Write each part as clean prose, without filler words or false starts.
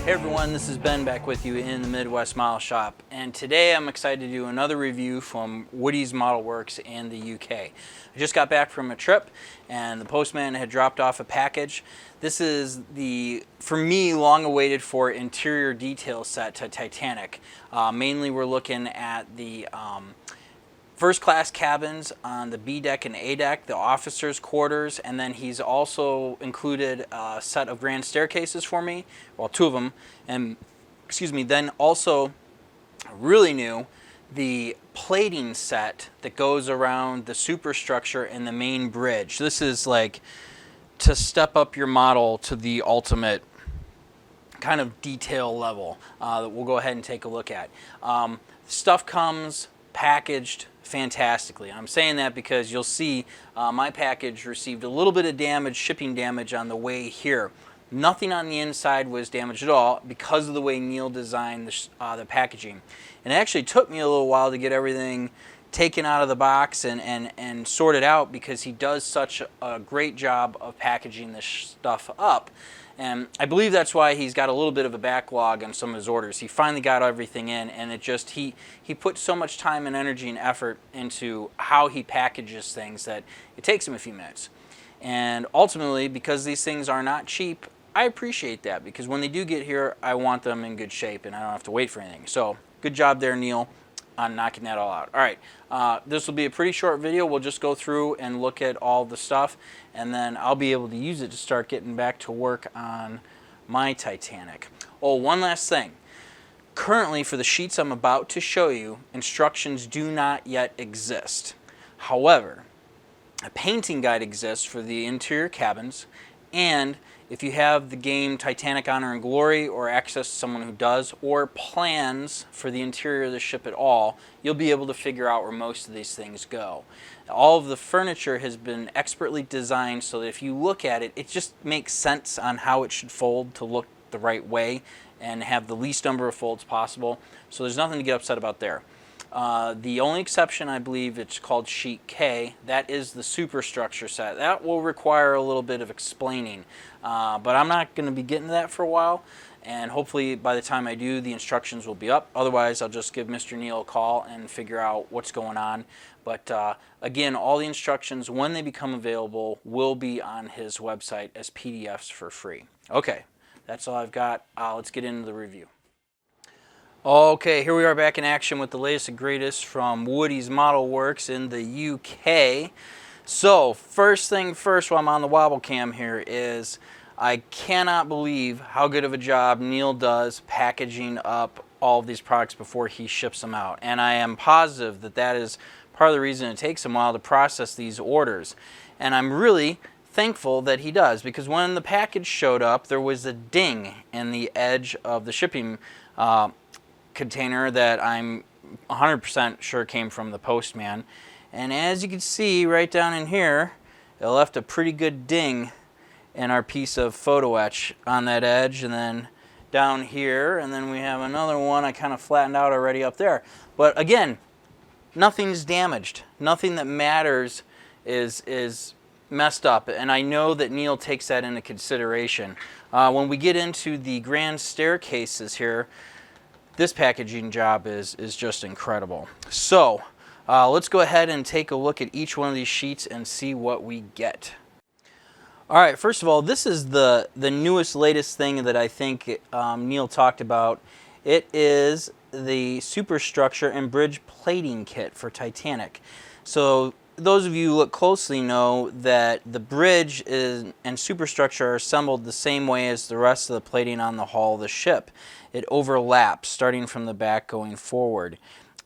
Hey everyone, this is Ben back with you in the Midwest Model Shop, and today I'm excited to do another review from Woody's Model Works in the UK. I just got back from a trip and the postman had dropped off a package. This is the, for me, long awaited for interior detail set to Titanic. Mainly we're looking at the first class cabins on the B deck and A deck, the officers' quarters, and then he's also included a set of grand staircases for me, well, two of them, and then also really new, the plating set that goes around the superstructure and the main bridge. This is like to step up your model to the ultimate kind of detail level that we'll go ahead and take a look at. Stuff comes packaged fantastically. I'm saying that because you'll see my package received a little bit of damage, shipping damage on the way here. Nothing on the inside was damaged at all because of the way Neil designed the packaging. And it actually took me a little while to get everything taken out of the box and sorted out because he does such a great job of packaging this stuff up. And I believe that's why he's got a little bit of a backlog on some of his orders. He finally got everything in, and it just, he put so much time and energy and effort into how he packages things that it takes him a few minutes. And ultimately, because these things are not cheap, I appreciate that, because when they do get here, I want them in good shape and I don't have to wait for anything. So good job there, Neil, on knocking that all out. All right, this will be a pretty short video. We'll just go through and look at all the stuff, and then I'll be able to use it to start getting back to work on my Titanic. Oh, one last thing. Currently, for the sheets I'm about to show you, instructions do not yet exist. However, a painting guide exists for the interior cabins, and if you have the game Titanic Honor and Glory or access to someone who does, or plans for the interior of the ship at all, you'll be able to figure out where most of these things go. All of the furniture has been expertly designed so that if you look at it, it just makes sense on how it should fold to look the right way and have the least number of folds possible. So there's nothing to get upset about there. The only exception, I believe, it's called Sheet K. That is the superstructure set. That will require a little bit of explaining, but I'm not going to be getting to that for a while, and hopefully by the time I do, the instructions will be up. Otherwise, I'll just give Mr. Neil a call and figure out what's going on. But again, all the instructions, when they become available, will be on his website as PDFs for free. Okay, that's all I've got. Let's get into the review. Okay, here we are back in action with the latest and greatest from Woody's Model Works in the UK. So, first thing first while I'm on the wobble cam here is I cannot believe how good of a job Neil does packaging up all of these products before he ships them out. And I am positive that that is part of the reason it takes him a while to process these orders. And I'm really thankful that he does, because when the package showed up, there was a ding in the edge of the shipping container that I'm 100% sure came from the postman, and as you can see right down in here, it left a pretty good ding in our piece of photo etch on that edge, and then down here, and then we have another one I kind of flattened out already up there. But again, nothing's damaged. Nothing that matters is messed up, and I know that Neil takes that into consideration. When we get into the grand staircases here, this packaging job is just incredible. So let's go ahead and take a look at each one of these sheets and see what we get. All right, first of all, this is the newest, latest thing that I think Neil talked about. It is the superstructure and bridge plating kit for Titanic. So those of you who look closely know that the bridge and superstructure are assembled the same way as the rest of the plating on the hull of the ship. It overlaps starting from the back going forward.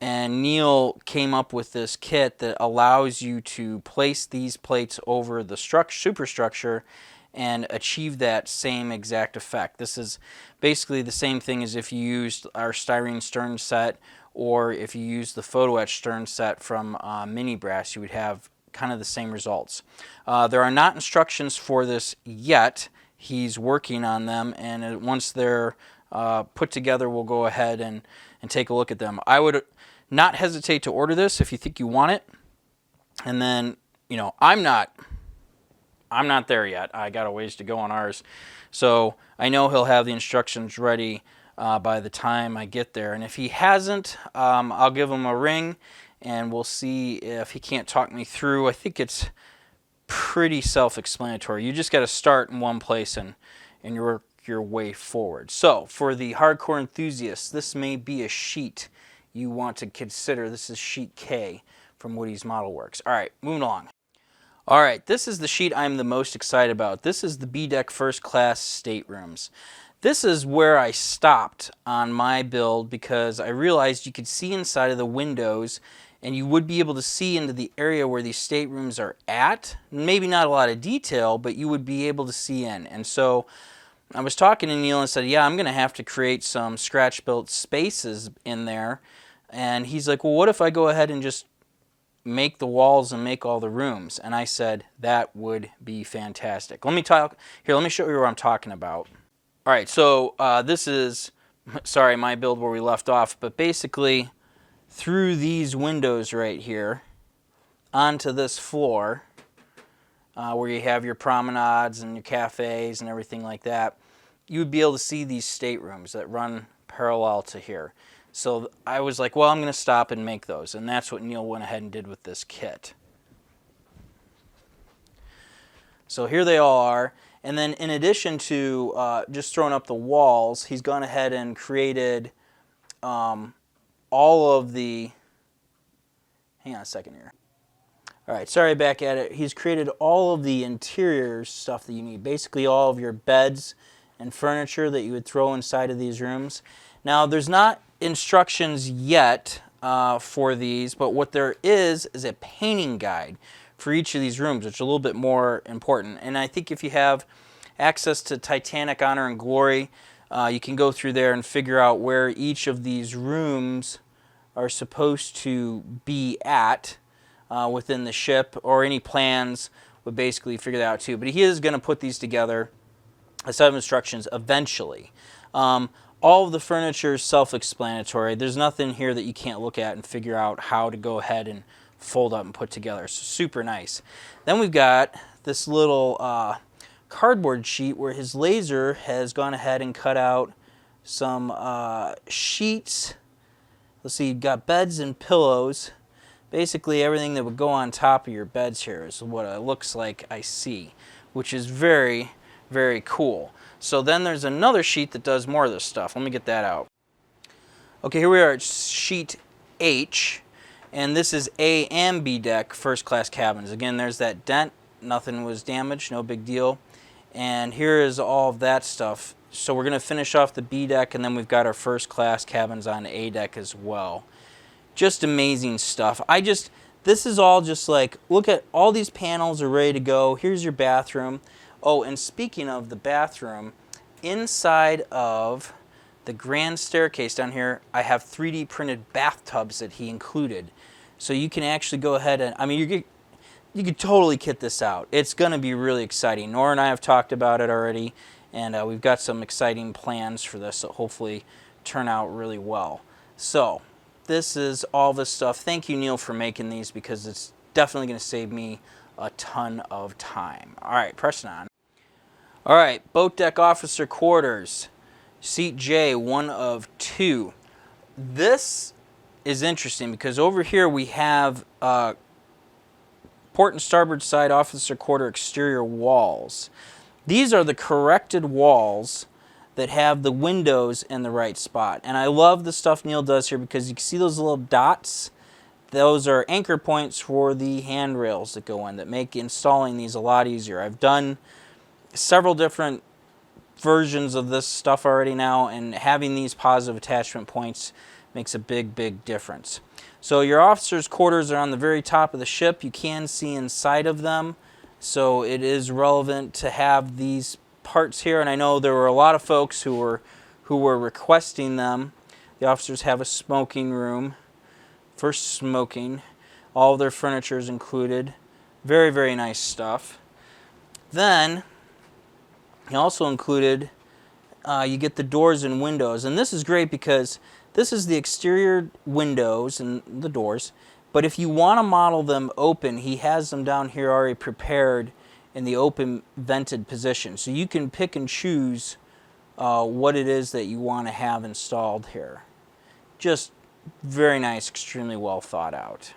And Neil came up with this kit that allows you to place these plates over the superstructure and achieve that same exact effect. This is basically the same thing as if you used our styrene stern set, or if you use the Photo Etch stern set from Mini Brass, you would have kind of the same results. There are not instructions for this yet. He's working on them, and once they're put together, we'll go ahead and take a look at them. I would not hesitate to order this if you think you want it. And then, you know, I'm not I'm not there yet. I got a ways to go on ours. So I know he'll have the instructions ready by the time I get there. And if he hasn't, I'll give him a ring and we'll see if he can't talk me through. I think it's pretty self-explanatory. You just got to start in one place and work your way forward. So for the hardcore enthusiasts, this may be a sheet you want to consider. This is sheet K from Woody's Model Works. All right, moving along. All right, this is the sheet I'm the most excited about. This is the B-Deck First Class Staterooms. This is where I stopped on my build because I realized you could see inside of the windows and you would be able to see into the area where these staterooms are at. Maybe not a lot of detail, but you would be able to see in. And so I was talking to Neil and said, yeah, I'm going to have to create some scratch-built spaces in there. And he's like, well, what if I go ahead and just make the walls and make all the rooms? And I said, that would be fantastic. Let me show you what I'm talking about. All right, so this is, sorry, my build where we left off, but basically through these windows right here onto this floor where you have your promenades and your cafes and everything like that, you would be able to see these staterooms that run parallel to here. So I was like, well, I'm going to stop and make those. And that's what Neil went ahead and did with this kit. So here they all are. And then in addition to just throwing up the walls, he's gone ahead and created all of the, hang on a second here. All right, sorry, back at it. He's created all of the interior stuff that you need. Basically all of your beds and furniture that you would throw inside of these rooms. Now, there's not instructions yet for these, but what there is a painting guide for each of these rooms, which is a little bit more important. And I think if you have access to Titanic Honor and Glory, you can go through there and figure out where each of these rooms are supposed to be at within the ship, or any plans would basically figure that out too. But he is going to put these together, a set of instructions eventually. All of the furniture is self-explanatory. There's nothing here that you can't look at and figure out how to go ahead and fold up and put together. So super nice. Then we've got this little cardboard sheet where his laser has gone ahead and cut out some sheets. Let's see, you've got beds and pillows. Basically everything that would go on top of your beds here is what it looks like I see, which is very, very cool. So then there's another sheet that does more of this stuff. Let me get that out. Okay, here we are at sheet H, and this is A and B deck first class cabins. Again, there's that dent. Nothing was damaged, no big deal. And here is all of that stuff. So we're going to finish off the B deck, and then we've got our first class cabins on A deck as well. Just amazing stuff. This is all just like, look at all these panels are ready to go. Here's your bathroom. Oh, and speaking of the bathroom, inside of the grand staircase down here, I have 3D printed bathtubs that he included. So you can actually go ahead and, I mean, you could totally kit this out. It's going to be really exciting. Nora and I have talked about it already, and we've got some exciting plans for this that hopefully turn out really well. So this is all this stuff. Thank you, Neil, for making these, because it's definitely going to save me a ton of time. All right, pressing on. All right, boat deck officer quarters, seat J, 1 of 2. This is interesting because over here we have port and starboard side officer quarter exterior walls. These are the corrected walls that have the windows in the right spot. And I love the stuff Neil does here because you can see those little dots. Those are anchor points for the handrails that go in that make installing these a lot easier. I've done several different versions of this stuff already now, and having these positive attachment points makes a big, big difference. So your officers' quarters are on the very top of the ship. You can see inside of them, so it is relevant to have these parts here. And I know there were a lot of folks who were requesting them. The officers have a smoking room for smoking. All of their furniture is included. Very, very nice stuff. Then he also included, you get the doors and windows. And this is great because this is the exterior windows and the doors. But if you want to model them open, he has them down here already prepared in the open vented position. So you can pick and choose what it is that you want to have installed here. Just very nice, extremely well thought out.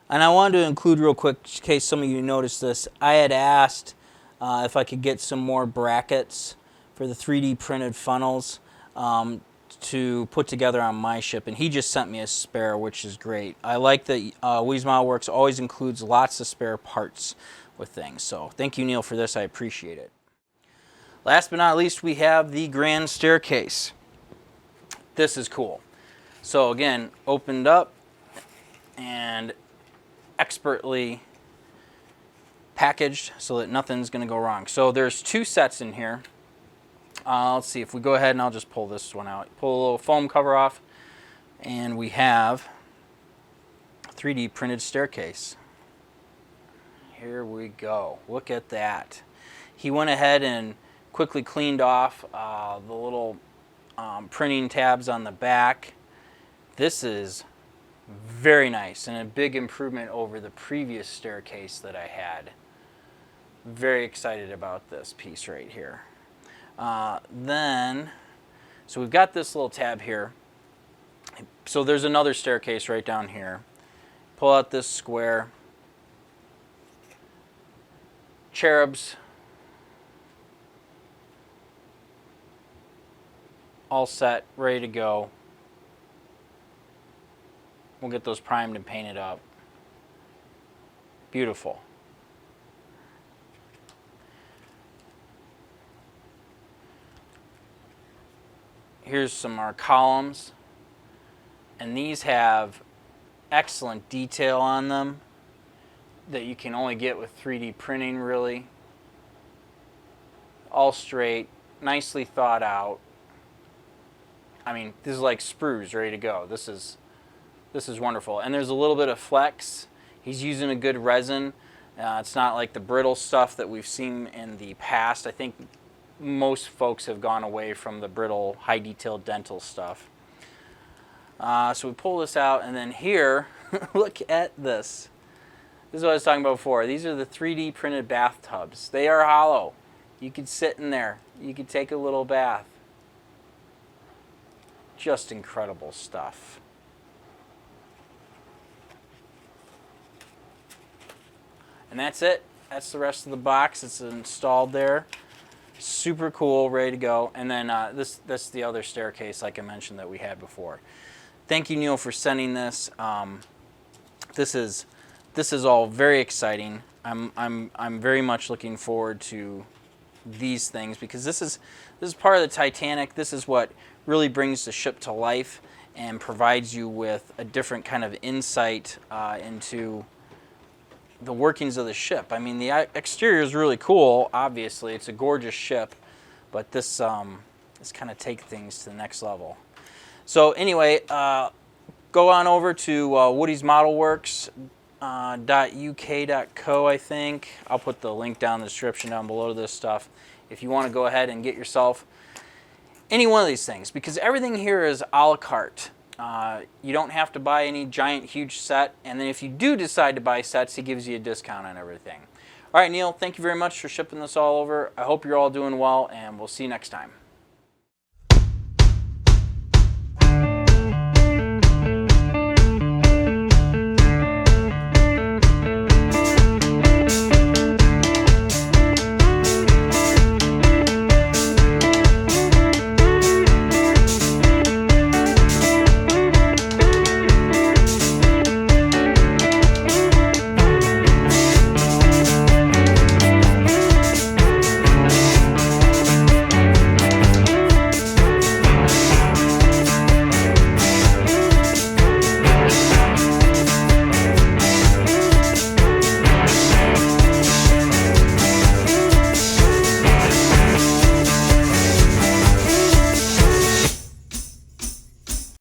And I wanted to include real quick, in case some of you noticed this, I had asked if I could get some more brackets for the 3D printed funnels to put together on my ship, and he just sent me a spare, which is great. I like that Woody's Model Works always includes lots of spare parts with things, so thank you, Neil, for this. I appreciate it. Last but not least, we have the grand staircase. This is cool. So again, opened up and expertly packaged so that nothing's going to go wrong. So there's 2 sets in here. Let's see, if we go ahead and I'll just pull this one out. Pull a little foam cover off, and we have a 3D printed staircase. Here we go. Look at that. He went ahead and quickly cleaned off the little printing tabs on the back. This is very nice and a big improvement over the previous staircase that I had. Very excited about this piece right here. So we've got this little tab here. So there's another staircase right down here. Pull out this square. Cherubs. All set, ready to go. We'll get those primed and painted up. Beautiful. Here's some more columns, and these have excellent detail on them that you can only get with 3D printing, really. All straight, nicely thought out. I mean, this is like sprues ready to go. This is wonderful. And there's a little bit of flex. He's using a good resin. It's not like the brittle stuff that we've seen in the past. I think most folks have gone away from the brittle, high detail dental stuff. So we pull this out, and then here, look at this. This is what I was talking about before. These are the 3D printed bathtubs. They are hollow. You could sit in there. You could take a little bath. Just incredible stuff. And that's it. That's the rest of the box. It's installed there. Super cool, ready to go. And then that's the other staircase, like I mentioned, that we had before. Thank you, Neil, for sending this. This is all very exciting. I'm very much looking forward to these things, because this is part of the Titanic. This is what really brings the ship to life and provides you with a different kind of insight into the workings of the ship. I mean, the exterior is really cool. Obviously, it's a gorgeous ship, but this kind of takes things to the next level. So anyway, go on over to Woody's Model Works. .uk.co, I think. I'll put the link down in the description down below to this stuff if you want to go ahead and get yourself any one of these things, because everything here is a la carte. You don't have to buy any giant huge set, and then if you do decide to buy sets, he gives you a discount on everything. All right, Neil, thank you very much for shipping this all over. I hope you're all doing well, and we'll see you next time.